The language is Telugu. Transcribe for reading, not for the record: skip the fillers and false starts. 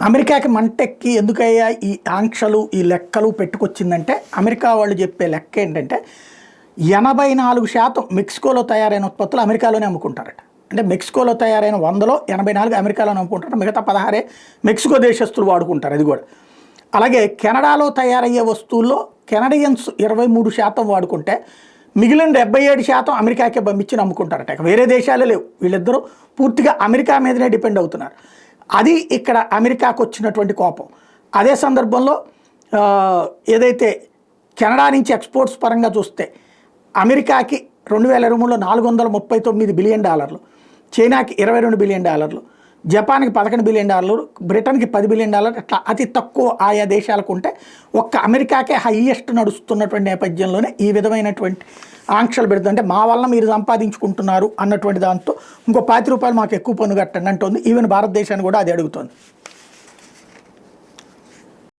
అమెరికాకి మంటెక్కి ఎందుకయ్యా ఈ ఆంక్షలు ఈ లెక్కలు పెట్టుకొచ్చిందంటే అమెరికా వాళ్ళు చెప్పే లెక్క ఏంటంటే 84% మెక్సికోలో తయారైన ఉత్పత్తులు అమెరికాలోనే అమ్ముకుంటారట. అంటే మెక్సికోలో తయారైన 100లో 84 అమెరికాలోనే అమ్ముకుంటారు, మిగతా 16 మెక్సికో దేశస్తులు వాడుకుంటారు. అది కూడా అలాగే కెనడాలో తయారయ్యే వస్తువుల్లో కెనడియన్స్ 23% వాడుకుంటే మిగిలిన 77% అమెరికాకే పంపించి అమ్ముకుంటారట. వేరే దేశాలే లేవు, వీళ్ళిద్దరూ పూర్తిగా అమెరికా మీదనే డిపెండ్ అవుతున్నారు. అది ఇక్కడ అమెరికాకు వచ్చినటువంటి కోపం. అదే సందర్భంలో ఏదైతే కెనడా నుంచి ఎక్స్పోర్ట్స్ పరంగా చూస్తే అమెరికాకి 2023లో $439 బిలియన్, చైనాకి $22 బిలియన్, జపాన్కి $11 బిలియన్, బ్రిటన్కి $10 బిలియన్, అట్లా అతి తక్కువ ఆయా దేశాలకు ఉంటే ఒక్క అమెరికాకే హైయెస్ట్ నడుస్తున్నటువంటి నేపథ్యంలోనే ఈ విధమైనటువంటి ఆంక్షలు పెడుతుంటే మా వల్ల మీరు సంపాదించుకుంటున్నారు అన్నటువంటి దాంతో ఇంకో ₹50 మాకు ఎక్కువ పన్ను కట్టండి అంటుంది. ఈవెన్ భారతదేశాన్ని కూడా అది అడుగుతుంది.